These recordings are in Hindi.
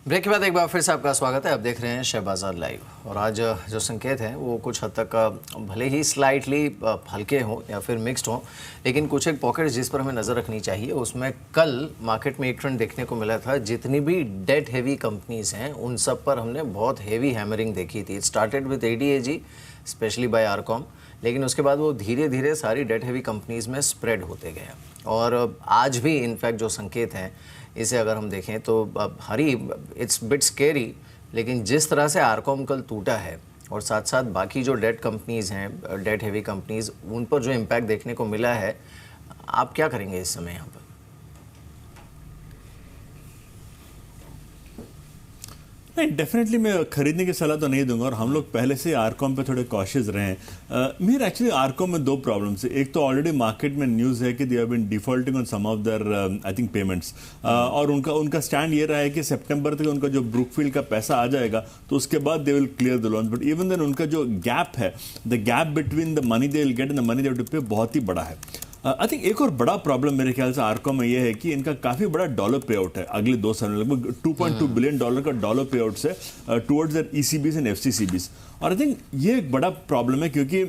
ब्रेक के बाद एक बार फिर से आपका स्वागत है। आप देख रहे हैं शेयर बाजार लाइव और आज जो संकेत हैं वो कुछ हद तक भले ही स्लाइटली हल्के हों या फिर मिक्स्ड हों, लेकिन कुछ एक पॉकेट्स जिस पर हमें नज़र रखनी चाहिए। उसमें कल मार्केट में एक ट्रेंड देखने को मिला था, जितनी भी डेट हैवी कंपनीज हैं उन सब पर हमने बहुत हैवी हैमरिंग देखी थी। Started with ADAG specially by RCom, लेकिन उसके बाद वो धीरे धीरे सारी डेट हैवी कंपनीज में स्प्रेड होते गए। और आज भी इनफैक्ट जो संकेत हैं इसे अगर हम देखें तो हरी इट्स बिट स्केरी, लेकिन जिस तरह से आरकॉम कल टूटा है और साथ साथ बाकी जो डेट कंपनीज हैं, डेट हैवी कंपनीज, उन पर जो इम्पैक्ट देखने को मिला है, आप क्या करेंगे इस समय यहाँ पर? नहीं, डेफिनेटली मैं खरीदने की सलाह तो नहीं दूंगा और हम लोग पहले से आरकॉम पे थोड़े कॉशियस रहे हैं। मेरे एक्चुअली आरकॉम में दो प्रॉब्लम्स है। एक तो ऑलरेडी मार्केट में न्यूज़ है कि they have been defaulting on some of their I think payments, और उनका स्टैंड ये रहा है कि सितंबर तक उनका जो ब्रुकफील्ड का पैसा आ जाएगा तो उसके बाद they will clear the loans. But even then उनका जो गैप है, the gap between the money they will get and the money they have to pay, बहुत ही बड़ा है। आई थिंक एक और बड़ा प्रॉब्लम मेरे ख्याल से आरकॉम में यह है कि इनका काफी बड़ा डॉलर पे आउट है अगले 2 साल में, लगभग $2.2 बिलियन का डॉलर पे आउट से towards their ECBs and FCCBs। और आई थिंक ये एक बड़ा प्रॉब्लम है क्योंकि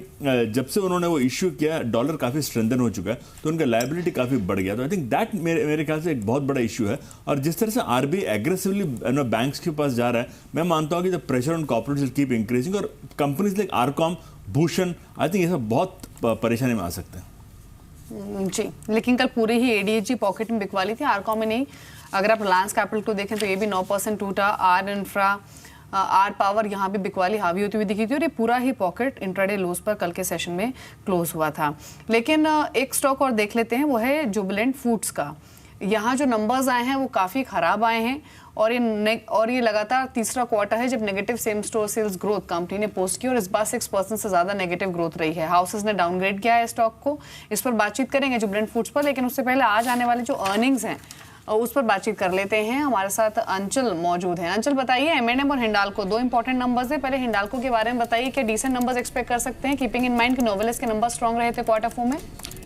जब से उन्होंने वो इश्यू किया डॉलर काफी स्ट्रेंथन हो चुका है, तो उनका लायबिलिटी काफी बढ़ गया। तो आई थिंक दैट मेरे ख्याल से एक बहुत बड़ा इश्यू है। और जिस तरह से RBI एग्रेसिवली बैंक्स के पास जा रहा है, मैं मानता हूँ कि the pressure on corporates will keep increasing और companies like RCom, Bhushan, I think ये सब बहुत परेशानी में आ सकते हैं। जी, लेकिन कल पूरी ही ADAG पॉकेट में बिकवाली थी, आरकॉम में नहीं। अगर आप रिलायंस कैपिटल को देखें तो ये भी 9% टूटा। आर इंफ्रा, आर पावर यहाँ भी बिकवाली हावी होती हुई दिखी थी और ये पूरा ही पॉकेट इंट्राडे लोज पर कल के सेशन में क्लोज हुआ था। लेकिन एक स्टॉक और देख लेते हैं, वो है जुबिलेंट फूड्स का। यहाँ जो नंबर्स आए हैं वो काफ़ी ख़राब आए हैं और ये लगातार तीसरा क्वार्टर है जब negative same store sales growth company ने पोस्ट की और इस बार 6% से ज़्यादा नेगेटिव ग्रोथ रही है। हाउसेस ने डाउनग्रेड किया है स्टॉक को। इस पर बातचीत करेंगे जुबिलेंट फूड्स पर, लेकिन उससे पहले आज आने वाले जो अर्निंग्स हैं उस पर बातचीत कर लेते हैं। हमारे साथ अंचल मौजूद हैं। अंचल, बताइए, M&M और हिंडाल्को दो इंपॉर्टेंट नंबर्स हैं। पहले हिंडाल्को के बारे में बताइए, क्या डिसेंट नंबर्स एक्सपेक्ट कर सकते हैं, कीपिंग इन माइंड कि नोवेलिस के नंबर स्ट्रॉन्ग रहे थे क्वार्टर 4 में?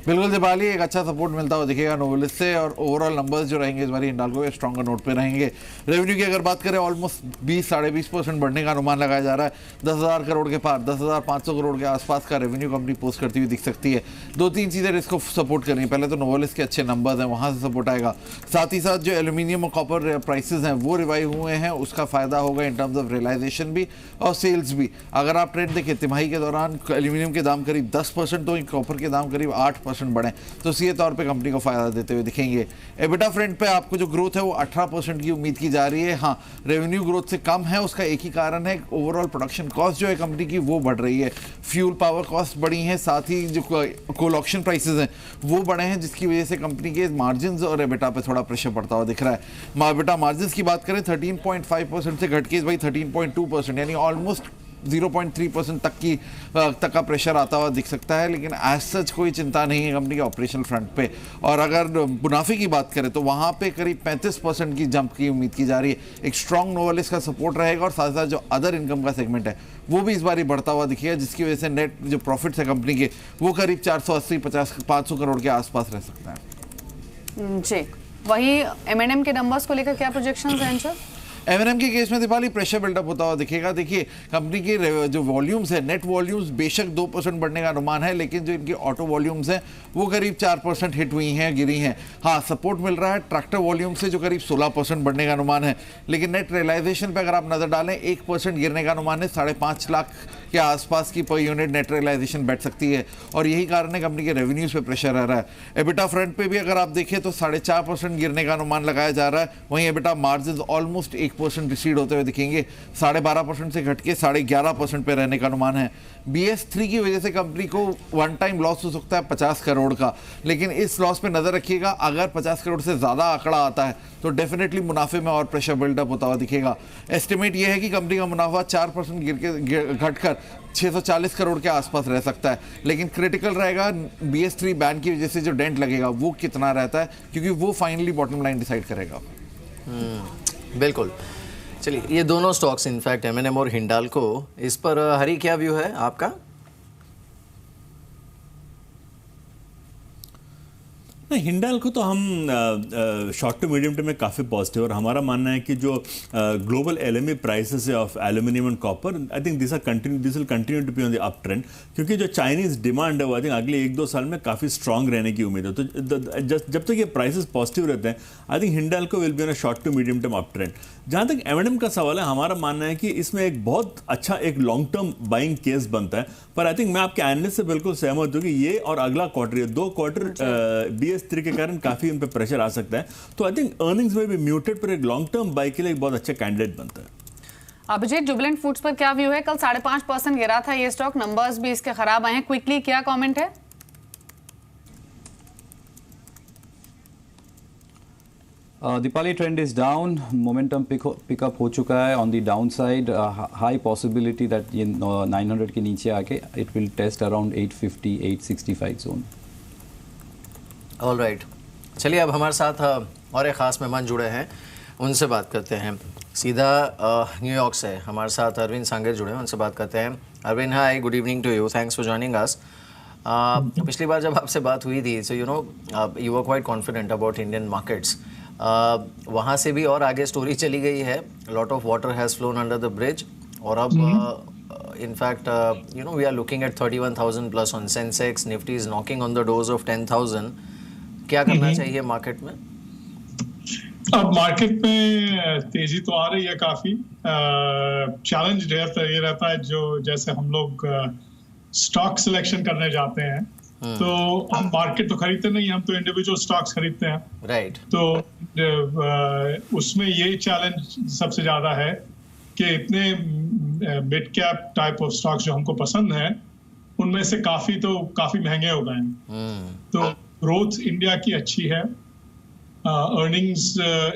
बिल्कुल दीपाली, एक अच्छा सपोर्ट मिलता हुआ दिखेगा नोवेलिस से और ओवरऑल नंबर्स जो रहेंगे इस बार हिंडाल्को के स्ट्रॉन्गर नोट पे रहेंगे। रेवेन्यू की अगर बात करें, ऑलमोस्ट 20-20.5% बढ़ने का अनुमान लगाया जा रहा है। 10,000 करोड़ के पार, 10,500 करोड़ के आसपास का रेवेन्यू कंपनी पोस्ट करती हुई दिख सकती है। 2-3 चीज़ें इसको सपोर्ट कर रही हैं। पहले तो नोवेलिस के अच्छे नंबर्स हैं, वहाँ से सपोर्ट आएगा। साथ ही साथ जो एल्यूमिनियम और कॉपर प्राइसेस हैं वो रिवाइव हुए हैं, उसका फायदा होगा इन टर्म्स ऑफ रियलाइजेशन भी और सेल्स भी। अगर आप ट्रेंड देखें, तिमाही के दौरान एल्यूमिनियम के दाम करीब 10% तो कॉपर के दाम करीब 8% बढ़े, तो सीधे तौर पे कंपनी को फायदा देते हुए दिखेंगे। एबिटा फ्रंट पे आपको जो ग्रोथ है वो 18% की उम्मीद की जा रही है। हाँ, रेवेन्यू ग्रोथ से कम है, उसका एक ही कारण है, ओवरऑल प्रोडक्शन कॉस्ट जो है कंपनी की वो बढ़ रही है। फ्यूल पावर कॉस्ट बढ़ी है, साथ ही जो कोल ऑक्शन प्राइसेस हैं वो बढ़े हैं, जिसकी वजह से कंपनी के मार्जिन और एबिटा पे थोड़ा प्रेशर पड़ता हुआ दिख रहा है। एबिटा मार्जिन की बात करें, 13.5% से घट के भाई 13.2%, यानी ऑलमोस्ट 0.3% तक का प्रेशर आता हुआ दिख सकता है। लेकिन एज सच कोई चिंता नहीं है कंपनी के ऑपरेशनल फ्रंट पे। और अगर मुनाफे की बात करें तो वहाँ पे करीब 35% की जंप की उम्मीद की जा रही है। एक स्ट्रॉन्ग नोवेलिस का सपोर्ट रहेगा और साथ साथ जो अदर इनकम का सेगमेंट है वो भी इस बार ही बढ़ता हुआ दिखेगा, जिसकी वजह से नेट जो प्रॉफिट्स है कंपनी के वो करीब 480-500 करोड़ के आसपास रह सकता है। जी, वही M&M के नंबर्स को लेकर क्या प्रोजेक्शंस हैं अंचल? M&M के केस में दीपाली प्रेशर बिल्डअप होता हुआ दिखेगा। देखिए, कंपनी की जो वॉल्यूम्स है, नेट वॉल्यूम्स बेशक 2% बढ़ने का अनुमान है, लेकिन जो इनकी ऑटो वॉल्यूम्स हैं वो करीब 4% हिट हुई हैं, गिरी हैं। हाँ, सपोर्ट मिल रहा है ट्रैक्टर वॉल्यूम से जो करीब 16% बढ़ने का अनुमान है, लेकिन नेट रियलाइजेशन पे अगर आप नजर डालें 1% गिरने का अनुमान है। 5.5 लाख के आसपास की पर यूनिट नेट रियलाइजेशन बैठ सकती है और यही कारण है कंपनी के रेवेन्यूज पे प्रेशर रह रहा है। एबिटा फ्रंट पे भी अगर आप देखें तो 4.5% गिरने का अनुमान लगाया जा रहा है। वहीं एबिटा मार्जिन ऑलमोस्ट 1% रिसीड होते हुए दिखेंगे, 12.5% से घट के 11.5% पे रहने का अनुमान है। BS3 की वजह से कंपनी को वन टाइम लॉस हो सकता है 50 करोड़ का, लेकिन इस लॉस पे नजर रखिएगा, अगर 50 करोड़ से ज्यादा आंकड़ा आता है तो डेफिनेटली मुनाफे में और प्रेशर बिल्डअप होता हुआ दिखेगा। एस्टिमेट यह है कि कंपनी का मुनाफा 4% घटकर 640 करोड़ के आसपास रह सकता है, लेकिन क्रिटिकल रहेगा BS3 बैन की वजह से जो डेंट लगेगा वो कितना रहता है, क्योंकि वो फाइनली बॉटम लाइन डिसाइड करेगा। बिल्कुल। चलिए, ये दोनों स्टॉक्स इनफैक्ट M&M और हिंडाल्को, इस पर हरी क्या व्यू है आपका? नहीं, हिंडाल्को तो हम शॉर्ट टू मीडियम टर्म में काफ़ी पॉजिटिव, और हमारा मानना है कि जो ग्लोबल एलएमई प्राइसेस है of aluminium and copper, I think this will continue to be on the up trend, क्योंकि जो चाइनीज डिमांड है वो आई थिंक अगले 1-2 साल में काफ़ी स्ट्रांग रहने की उम्मीद है। तो जब तक ये प्राइसेस पॉजिटिव रहते हैं, I think Hindalco will be on a short to medium term up trend. जहाँ तक M&M का सवाल है, हमारा मानना है कि इसमें एक बहुत अच्छा एक लॉन्ग टर्म बाइंग केस बनता है, पर आई थिंक मैं आपके एनालिस्ट से बिल्कुल सहमत हूँ कि ये और अगला क्वार्टर, ये 2 क्वार्टर BS3 के कारण काफी इन पे प्रेशर आ सकता है। तो आई थिंक अर्निंग्स में भी म्यूटेड, पर एक लॉन्ग टर्म बाई के लिए एक बहुत अच्छा कैंडिडेट बनता है। अभिजीत, जुबिलेंट फूड्स पर क्या व्यू है? कल 5.5% गिरा था ये स्टॉक, नंबर्स भी इसके खराब आए हैं, क्विकली क्या कमेंट है? Deepali, trend is down, momentum pickup हो चुका है on the down side, high possibility that ये 900 के नीचे आके it will test around 850 865 zone. Alright, चलिए अब हमारे साथ और एक ख़ास मेहमान जुड़े हैं, उनसे बात करते हैं। सीधा न्यूयॉर्क से हमारे साथ अरविंद सांगेर जुड़े हैं, उनसे बात करते हैं। Arvind, hi, good evening to you, thanks for joining us. पिछली बार जब आपसे बात हुई थी, so you were quite confident about Indian markets. वहाँ से भी और आगे स्टोरी चली गई है, lot of water has flown under the bridge, और अब in fact we are looking at 31,000 plus on Sensex, Nifty is knocking on the doors of 10,000। क्या करना चाहिए मार्केट में? अब मार्केट में तेजी तो आ रही है काफी, चैलेंज ये रहता है जो जैसे हम लोग स्टॉक सिलेक्शन करने जाते हैं, तो हम मार्केट तो खरीदते नहीं, हम तो इंडिविजुअल स्टॉक्स खरीदते हैं, राइट। तो उसमें ये चैलेंज सबसे ज्यादा है कि इतने mid cap type of stocks जो हमको पसंद है, उनमें से काफी महंगे हो गए हैं। तो ग्रोथ इंडिया की अच्छी है, अर्निंग्स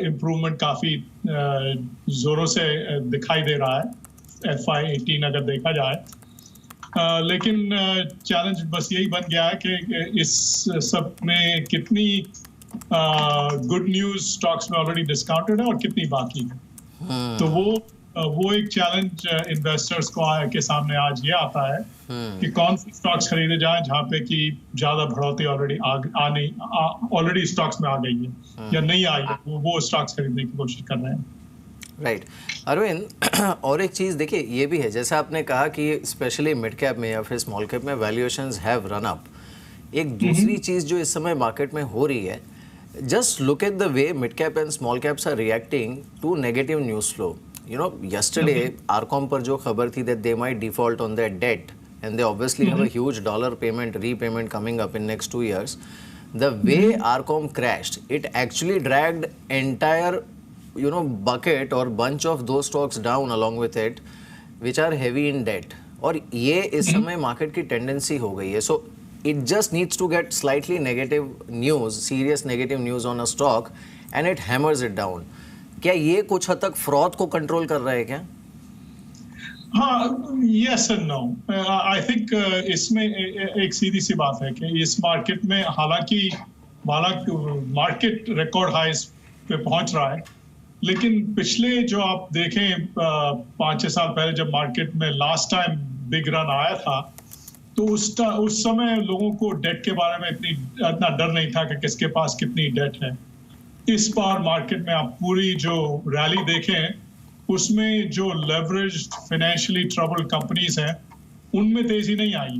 इम्प्रूवमेंट काफी जोरों से दिखाई दे रहा है FY18 अगर देखा जाए, लेकिन चैलेंज बस यही बन गया है कि इस सब में कितनी गुड न्यूज स्टॉक्स में ऑलरेडी डिस्काउंटेड है और कितनी बाकी है। तो वो एक चैलेंज इन्वेस्टर्स के सामने आज ये आता है कि कौन सी स्टॉक्स खरीदे जाएं जहां पे कि ज्यादा बढ़ोतरी ऑलरेडी स्टॉक्स में आ गई है या नहीं आई है, वो स्टॉक्स खरीदने की कोशिश कर रहे हैं। राइट अरविंद, और एक चीज़ देखिए ये भी है, जैसे आपने कहा कि स्पेशली मिड कैप में या फिर स्मॉल कैप में वैल्यूएशंस हैव रन अप। एक दूसरी चीज़ जो इस समय मार्केट में हो रही है, just look at the way mid cap and small caps are reacting to negative news flow. yesterday Arcom पर जो खबर थी that they might default on their debt and they obviously have a huge dollar repayment coming up in next 2 years. The way Arcom crashed, it actually dragged entire bucket or bunch of those stocks down along with it, which are heavy in debt. और ये इस समय मार्केट की टेंडेंसी हो गई है। So it just needs to get slightly negative news, serious negative news on a stock and it hammers it down. क्या ये कुछ हद तक फ्रॉड को कंट्रोल कर रहा है क्या? हाँ, yes and no. I think इसमें एक सीधी सी बात है कि इस मार्केट में हालांकि मार्केट रिकॉर्ड हाईस पे पहुंच रहा है, लेकिन पिछले जो आप देखें 5-6 साल पहले जब मार्केट में लास्ट टाइम बिग रन आया था, तो उस समय लोगों को डेट के बारे में इतना डर नहीं था कि किसके पास कितनी डेट है। इस बार मार्केट में आप पूरी जो रैली देखें, उसमें जो लेवरेज्ड फाइनेंशियली ट्रबल्ड कंपनीज हैं, उनमें तेजी नहीं आई।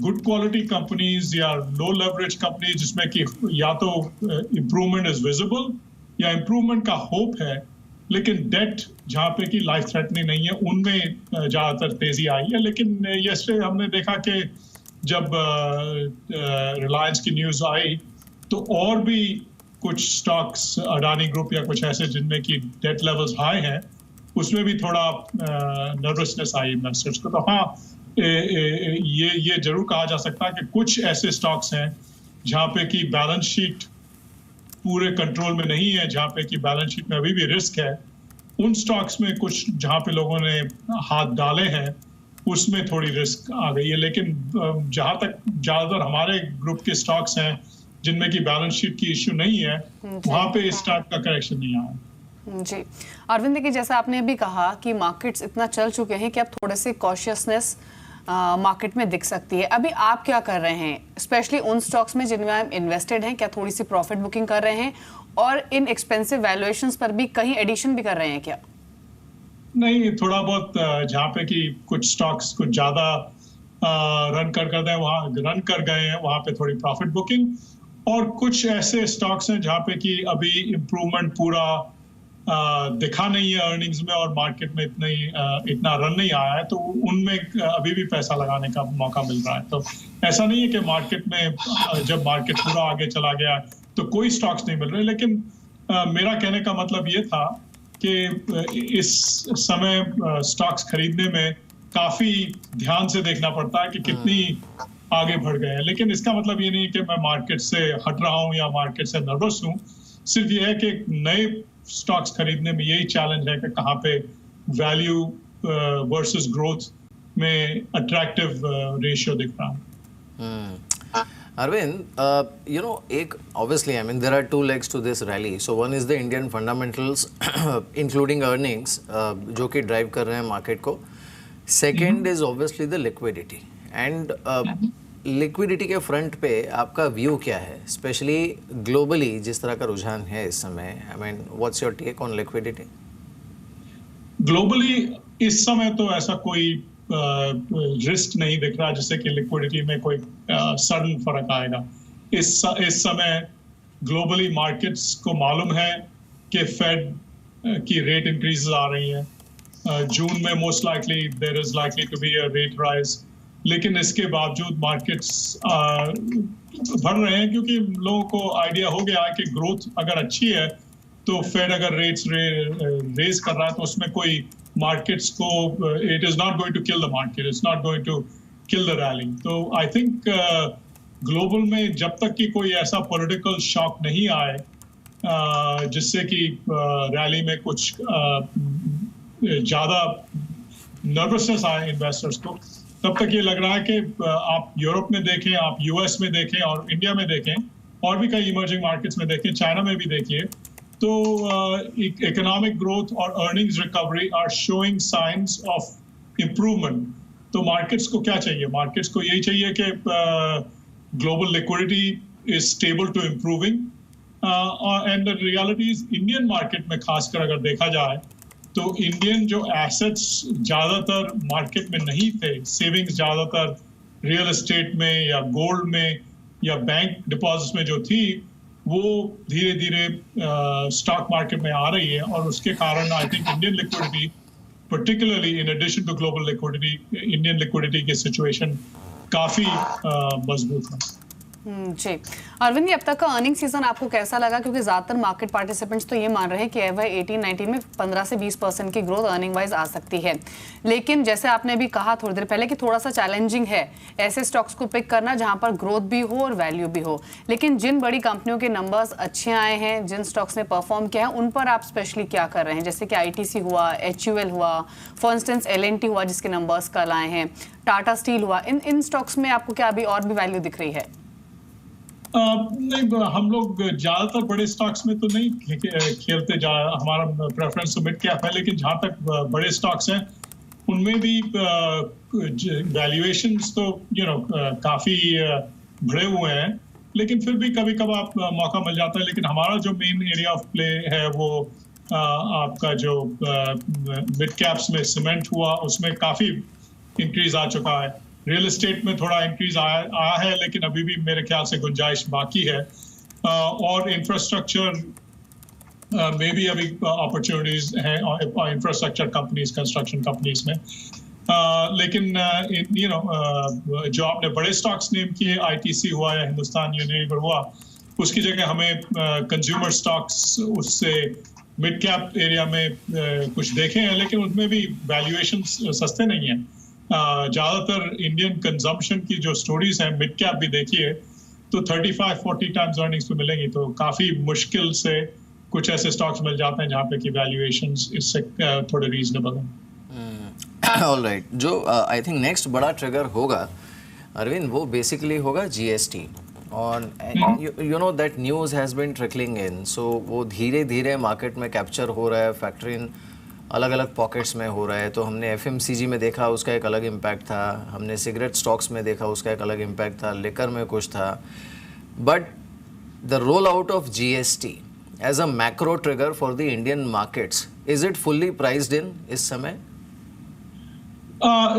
गुड क्वालिटी कंपनीज या लो लेवरेज कंपनीज जिसमें कि या तो इम्प्रूवमेंट इज विजिबल या इम्प्रूवमेंट का होप है, लेकिन डेट जहाँ पे कि लाइफ थ्रेटनिंग नहीं है, उनमें ज़्यादातर तेजी आई है। लेकिन यस्टरडे हमने देखा कि जब रिलायंस की न्यूज़ आई तो और भी कुछ स्टॉक्स, अडानी ग्रुप या कुछ ऐसे जिनमें की डेट लेवल्स हाई हैं, उसमें भी थोड़ा नर्वसनेस आई इन्वेस्टर्स को। तो हाँ, ये जरूर कहा जा सकता है कि कुछ ऐसे स्टॉक्स हैं जहाँ पे कि बैलेंस शीट पूरे कंट्रोल में नहीं है, जहाँ पे कि बैलेंस शीट में अभी भी रिस्क है। उन स्टॉक्स में कुछ जहाँ पे लोगों ने हाथ डाले हैं, उसमें थोड़ी रिस्क आ गई है। लेकिन जहाँ तक ज़्यादातर हमारे ग्रुप के स्टॉक्स हैं जिनमें की बैलेंस शीट की इश्यू नहीं है, वहाँ पे इस टाइप का करेक्शन नहीं आया। जी अरविंद, देखिए जैसा आपने अभी कहा कि मार्केट्स इतना चल चुके हैं कि अब थोड़े से कॉशियसनेस मार्केट में दिख सकती है। अभी आप क्या कर रहे हैं, स्पेशली उन स्टॉक्स में जिनमें आप इन्वेस्टेड हैं? क्या थोड़ी सी प्रॉफिट बुकिंग कर रहे हैं और इन एक्सपेंसिव वैल्यूएशंस पर भी कहीं एडिशन भी कर रहे हैं क्या? नहीं, थोड़ा बहुत जहाँ पे कि कुछ स्टॉक्स कुछ ज्यादा रन कर गए हैं वहां पे थोड़ी प्रॉफिट बुकिंग, और कुछ ऐसे स्टॉक्स हैं जहाँ पे कि अभी इम्प्रूवमेंट पूरा दिखा नहीं है अर्निंग्स में और मार्केट में इतना रन नहीं आया है, तो उनमें अभी भी पैसा लगाने का मौका मिल रहा है। तो ऐसा नहीं है कि मार्केट में जब मार्केट पूरा आगे चला गया तो कोई स्टॉक्स नहीं मिल रहे, लेकिन मेरा कहने का मतलब ये था कि इस समय स्टॉक्स खरीदने में काफी ध्यान से देखना पड़ता है कि कितनी आगे बढ़ गए हैं। लेकिन इसका मतलब ये नहीं कि मैं मार्केट से हट रहा हूं या मार्केट से नर्वस हूं, सिर्फ ये है कि नए स्टॉक्स खरीदने में यही चैलेंज है कि कहाँ पे वैल्यू वर्सेस ग्रोथ में अट्रैक्टिव रेशियो दिख रहा है। Arvind, you know, obviously, I mean, there are two legs to this rally. So one is the Indian fundamentals, including earnings, जो कि drive कर रहे हैं market को. Second is obviously the liquidity. And liquidity के front पे आपका view क्या है? Especially globally, जिस तरह का रुझान है इस समय. I mean, what's your take on liquidity? Globally, इस समय तो ऐसा कोई रिस्क नहीं दिख रहा जिससे कि लिक्विडिटी में कोई सडन फर्क आएगा। इस समय ग्लोबली मार्केट्स को मालूम है कि फेड की रेट इंक्रीजेस आ रही हैं। जून में most likely there is likely to be a rate rise, लेकिन इसके बावजूद मार्केट्स बढ़ रहे हैं क्योंकि लोगों को आइडिया हो गया है कि ग्रोथ अगर अच्छी है तो फेड अगर रेट्स रेज कर रहा है तो उसमें कोई मार्केट्स को it is not going to kill the market, it's not going to kill the rally. तो आई थिंक ग्लोबल में जब तक कि कोई ऐसा पॉलिटिकल शॉक नहीं आए जिससे कि रैली में कुछ ज्यादा नर्वसनेस आए इन्वेस्टर्स को, तब तक ये लग रहा है कि आप यूरोप में देखें, आप यूएस में देखें और इंडिया में देखें और भी कई इमर्जिंग मार्केट्स में देखें, चाइना में भी देखिए, तो इकोनॉमिक ग्रोथ और earnings recovery are showing signs of improvement. तो मार्केट्स को क्या चाहिए? मार्केट्स को यही चाहिए कि global liquidity is stable to improving, and the reality is Indian market में खासकर अगर देखा जाए तो इंडियन जो एसेट्स ज्यादातर मार्केट में नहीं थे, सेविंग्स ज्यादातर रियल एस्टेट में या गोल्ड में या बैंक डिपॉजिट्स में जो थी, वो धीरे धीरे स्टॉक मार्केट में आ रही है और उसके कारण I think Indian liquidity, particularly in addition to global liquidity, Indian liquidity की सिचुएशन काफी मजबूत है। जी अरविंद जी, अब तक का अर्निंग सीजन आपको कैसा लगा? क्योंकि ज्यादातर मार्केट पार्टिसिपेंट्स तो ये मान रहे हैं कि FY 18-19 में 15 से 20% की ग्रोथ अर्निंग वाइज आ सकती है, लेकिन जैसे आपने भी कहा थोड़ी देर पहले कि थोड़ा सा चैलेंजिंग है ऐसे स्टॉक्स को पिक करना जहां पर ग्रोथ भी हो और वैल्यू भी हो। लेकिन जिन बड़ी कंपनियों के नंबर्स अच्छे आए हैं, जिन स्टॉक्स ने परफॉर्म किया है, उन पर आप स्पेशली क्या कर रहे हैं? जैसे कि ITC हुआ, HUL हुआ, फॉर इंस्टेंस LNT हुआ जिसके नंबर्स कल आए हैं, टाटा स्टील हुआ, इन स्टॉक्स में आपको क्या अभी और भी वैल्यू दिख रही है? नहीं, हम लोग ज्यादातर बड़े स्टॉक्स में तो नहीं खेलते, हमारा प्रेफरेंस तो मिड कैप है, लेकिन जहां तक बड़े स्टॉक्स हैं उनमें भी वैल्यूएशंस तो काफी बढ़े हुए हैं, लेकिन फिर भी कभी कभार मौका मिल जाता है। लेकिन हमारा जो मेन एरिया ऑफ प्ले है वो आपका जो मिड कैप्स में सीमेंट हुआ, उसमें काफी इंक्रीज आ चुका है। रियल एस्टेट में थोड़ा इंक्रीज आया है, लेकिन अभी भी मेरे ख्याल से गुंजाइश बाकी है, और इंफ्रास्ट्रक्चर में भी अभी अपॉर्चुनिटीज हैं इंफ्रास्ट्रक्चर कंपनीज, कंस्ट्रक्शन कंपनीज में। लेकिन जो आपने बड़े स्टॉक्स नेम किए, ITC हुआ या हिंदुस्तान यूनिलीवर हुआ, उसकी जगह हमें कंज्यूमर स्टॉक्स उससे मिड कैप एरिया में कुछ देखे हैं, लेकिन उनमें भी वैल्यूएशन सस्ते नहीं है। ज्यादातर इंडियन कंजम्पशन की जो स्टोरीज हैं, मिड कैप भी देखिए तो 35-40 टाइम्स अर्निंग्स पे मिलेंगी, तो काफी मुश्किल से कुछ ऐसे स्टॉक्स मिल जाते हैं जहाँ पे की वैल्यूएशंस इससे थोड़े रीजनेबल हैं। ऑलराइट, जो आई थिंक नेक्स्ट बड़ा ट्रिगर होगा अरविंद, वो बेसिकली होगा GST, और you know that news has been trickling in, so वो धीरे धीरे मार्केट में कैप्चर हो रहा है, फैक्टर इन अलग अलग पॉकेट्स में हो रहा है। तो हमने एफएमसीजी में देखा, उसका एक अलग इम्पैक्ट था, हमने सिगरेट स्टॉक्स में देखा, उसका एक अलग इम्पैक्ट था, लिकर में कुछ था। But the roll out of GST as a macro trigger for the Indian markets, is it fully priced in इस समय?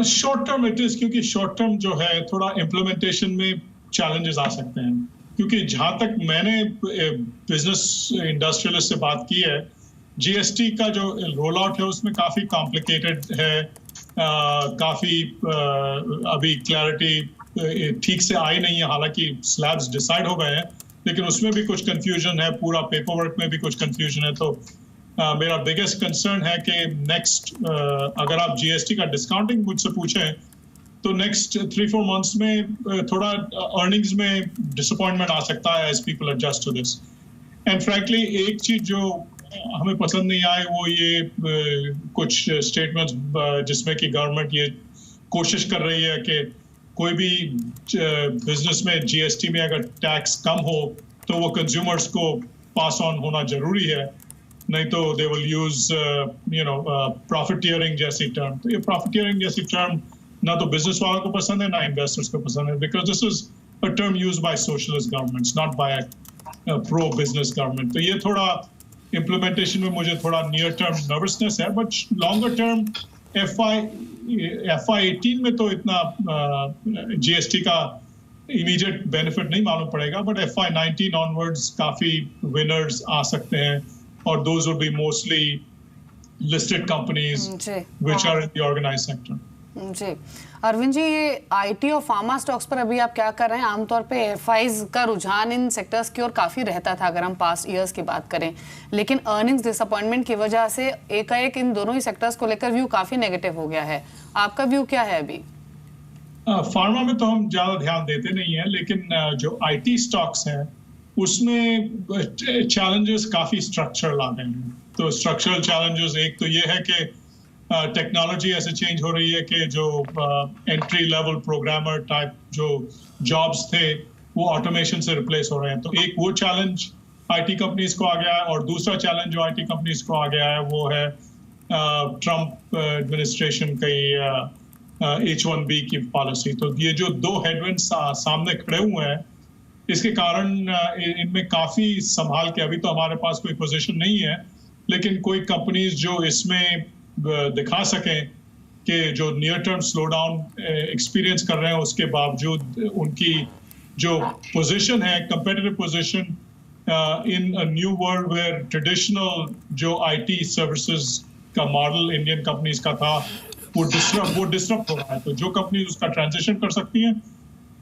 शॉर्ट टर्म इट इज, क्योंकि शॉर्ट टर्म जो है थोड़ा इम्प्लीमेंटेशन में चैलेंजेस आ सकते हैं। क्योंकि जहां तक मैंने बिजनेस इंडस्ट्रियलिस्ट से बात की है, जीएसटी का जो रोल आउट है उसमें काफी कॉम्प्लिकेटेड है, काफी अभी क्लैरिटी ठीक से आई नहीं है। हालांकि स्लैब्स डिसाइड हो गए हैं, लेकिन उसमें भी कुछ कंफ्यूजन है, पूरा पेपर वर्क में भी कुछ कंफ्यूजन है। तो मेरा बिगेस्ट कंसर्न है कि नेक्स्ट अगर आप जीएसटी का डिस्काउंटिंग मुझसे पूछें तो नेक्स्ट 3-4 मंथ्स में थोड़ा अर्निंग्स में डिसअपॉइंटमेंट आ सकता है as people adjust to this. And frankly एक चीज जो हमें पसंद नहीं आए वो ये कुछ स्टेटमेंट्स जिसमें कि गवर्नमेंट ये कोशिश कर रही है कि कोई भी बिजनेस में जीएसटी में अगर टैक्स कम हो तो वो कंज्यूमर्स को पास ऑन होना जरूरी है, नहीं तो दे विल यूज प्रॉफिटियरिंग जैसी टर्म। तो ये प्रॉफिटियरिंग जैसी टर्म ना तो बिजनेस वालों को पसंद है ना इन्वेस्टर्स को पसंद है, because this is a term used by socialist governments, not by pro business government. तो ये थोड़ा इम्प्लीमेंटेशन में मुझे थोड़ा नियर टर्म नर्वसनेस है, बट लॉन्गर टर्म FY18 में तो इतना जीएसटी का इमीडिएट बेनिफिट नहीं मालूम पड़ेगा, बट FY19 ऑनवर्ड्स काफी विनर्स आ सकते हैं, और those will be mostly listed companies which are in the organised sector. Ji Arvind ji, ये आईटी और फार्मा स्टॉक्स पर अभी आप क्या कर रहे हैं? आमतौर पे एफआईज का रुझान इन सेक्टर्स की ओर काफी रहता था अगर हम पास्ट ईयर्स की बात करें, लेकिन अर्निंग्स डिसअपॉइंटमेंट की वजह से एकाएक इन दोनों ही सेक्टर्स को लेकर व्यू काफी नेगेटिव हो गया है। आपका व्यू क्या है अभी? फार्मा में तो हम ज्यादा ध्यान देते नहीं है, लेकिन जो आईटी स्टॉक्स हैं उसमें चैलेंजेस काफी स्ट्रक्चरल आ गए हैं। तो स्ट्रक्चरल चैलेंजेस एक तो ये है कि टेक्नोलॉजी ऐसे चेंज हो रही है कि जो एंट्री लेवल प्रोग्रामर टाइप जो जॉब्स थे वो ऑटोमेशन से रिप्लेस हो रहे हैं। तो एक वो चैलेंज आईटी कंपनीज को आ गया है, और दूसरा चैलेंज जो आईटी कंपनीज को आ गया है वो है ट्रम्प एडमिनिस्ट्रेशन की H1B की पॉलिसी। तो ये जो दो हेडविंड्स सामने खड़े हुए हैं, इसके कारण इनमें काफी संभाल के, अभी तो हमारे पास कोई पोजीशन नहीं है, लेकिन कोई कंपनीज जो इसमें दिखा सकें कि जो near term slow down experience कर रहे हैं उसके बावजूद उनकी जो पोजीशन है, competitive position in a new world where traditional जो आईटी सर्विसेज का मॉडल इंडियन कंपनीज का था वो डिस्टर्ब हो रहा है। तो जो कंपनीज उसका ट्रांजिशन कर सकती हैं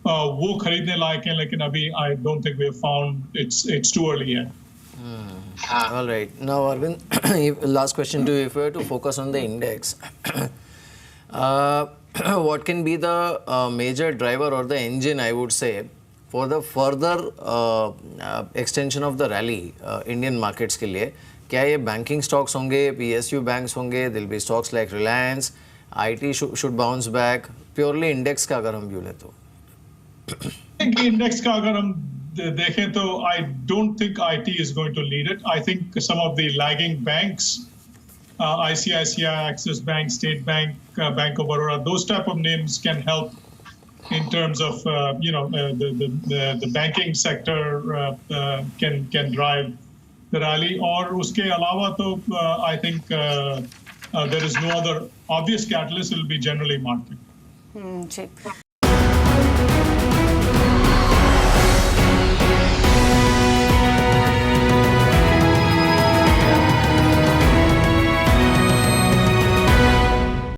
वो खरीदने लायक हैं, लेकिन अभी I don't think we have found it's too early है। All right. Now, Arvind, last question to you. If we were to focus on the index, what can be the major driver or the engine, I would say, for the further extension of the rally Indian markets के लिए? क्या ये banking stocks होंगे, PSU banks होंगे, there'll be stocks like Reliance, IT should bounce back? Purely index का अगर हम view लें तो? इंडेक्स का अगर हम देखें तो I don't think IT is going to lead it. I think some of the lagging banks, ICICI, Axis Bank, State Bank, Bank of Baroda, those type of names can help in terms of the banking sector can drive the rally. और उसके अलावा तो I think there is no other obvious catalyst. It will be generally market. Ji